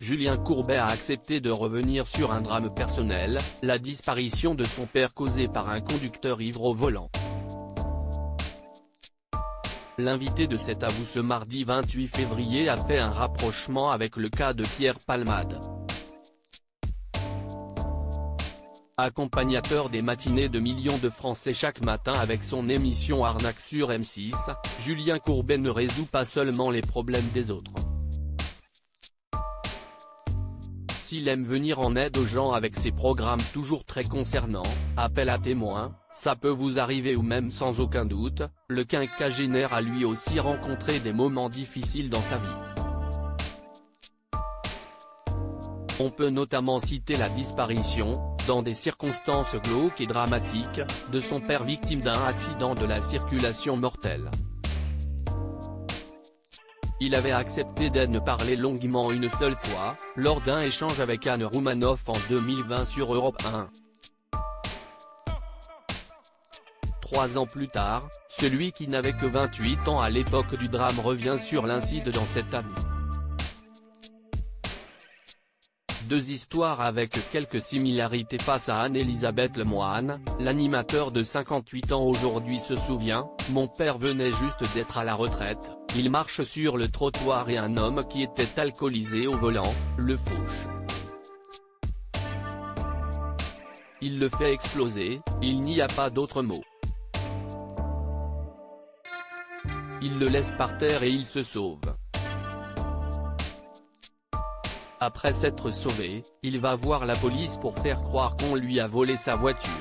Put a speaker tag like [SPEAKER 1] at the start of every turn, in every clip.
[SPEAKER 1] Julien Courbet a accepté de revenir sur un drame personnel, la disparition de son père causée par un conducteur ivre au volant. L'invité de cet avou ce mardi 28 février a fait un rapprochement avec le cas de Pierre Palmade. Accompagnateur des matinées de millions de Français chaque matin avec son émission Arnaque sur M6, Julien Courbet ne résout pas seulement les problèmes des autres. S'il aime venir en aide aux gens avec ses programmes toujours très concernants, appel à témoins, ça peut vous arriver ou même sans aucun doute, le quinquagénaire a lui aussi rencontré des moments difficiles dans sa vie. On peut notamment citer la disparition, dans des circonstances glauques et dramatiques, de son père victime d'un accident de la circulation mortelle. Il avait accepté d'en parler longuement une seule fois, lors d'un échange avec Anne Roumanoff en 2020 sur Europe 1. 3 ans plus tard, celui qui n'avait que 28 ans à l'époque du drame revient sur l'incident dans cet avou. Deux histoires avec quelques similarités face à Anne-Elisabeth Lemoine, l'animateur de 58 ans aujourd'hui se souvient, « Mon père venait juste d'être à la retraite, il marche sur le trottoir et un homme qui était alcoolisé au volant, le fauche. Il le fait exploser, il n'y a pas d'autre mot. Il le laisse par terre et il se sauve. Après s'être sauvé, il va voir la police pour faire croire qu'on lui a volé sa voiture.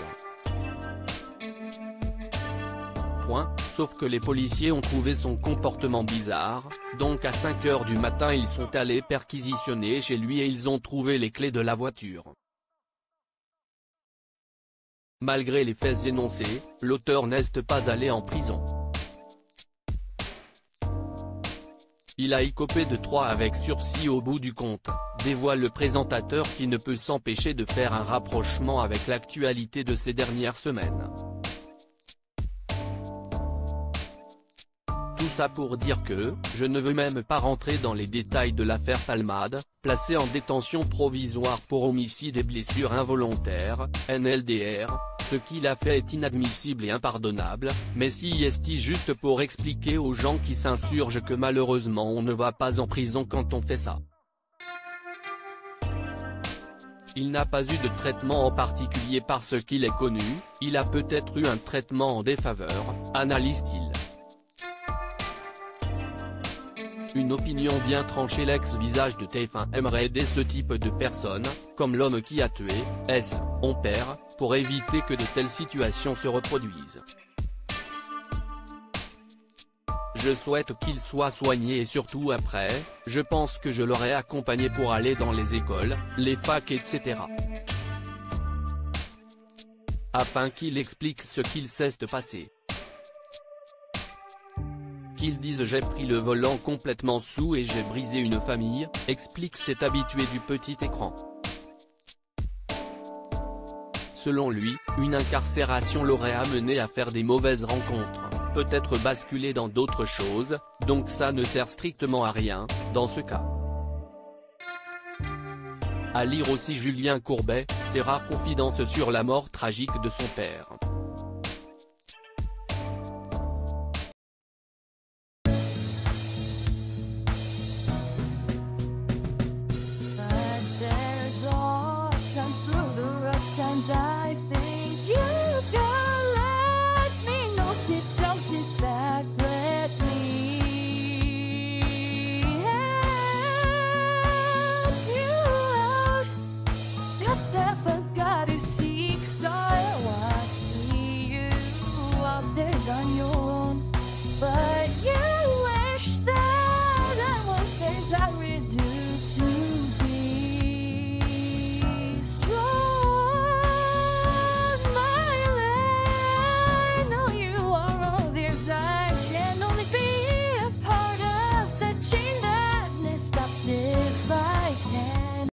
[SPEAKER 1] Sauf que les policiers ont trouvé son comportement bizarre, donc à 5 h du matin ils sont allés perquisitionner chez lui et ils ont trouvé les clés de la voiture. Malgré les faits énoncés, l'auteur n'est pas allé en prison. Il a écopé de 3 avec sursis au bout du compte, dévoile le présentateur qui ne peut s'empêcher de faire un rapprochement avec l'actualité de ces dernières semaines. Tout ça pour dire que, je ne veux même pas rentrer dans les détails de l'affaire Palmade, placé en détention provisoire pour homicide et blessures involontaires, NLDR, ce qu'il a fait est inadmissible et impardonnable, mais si est juste pour expliquer aux gens qui s'insurgent que malheureusement on ne va pas en prison quand on fait ça. Il n'a pas eu de traitement en particulier parce qu'il est connu, il a peut-être eu un traitement en défaveur, analyse-t-il. Une opinion bien tranchée. L'ex-visage de TF1 aimerait aider ce type de personnes, comme l'homme qui a tué, on perd, pour éviter que de telles situations se reproduisent. Je souhaite qu'il soit soigné et surtout après, je pense que je l'aurais accompagné pour aller dans les écoles, les facs etc. Afin qu'il explique ce qu'il s'est passé. Qu'ils disent j'ai pris le volant complètement sous et j'ai brisé une famille, explique cet habitué du petit écran. Selon lui, une incarcération l'aurait amené à faire des mauvaises rencontres, peut-être basculer dans d'autres choses, donc ça ne sert strictement à rien, dans ce cas. À lire aussi Julien Courbet, ses rares confidences sur la mort tragique de son père.
[SPEAKER 2] Times I think you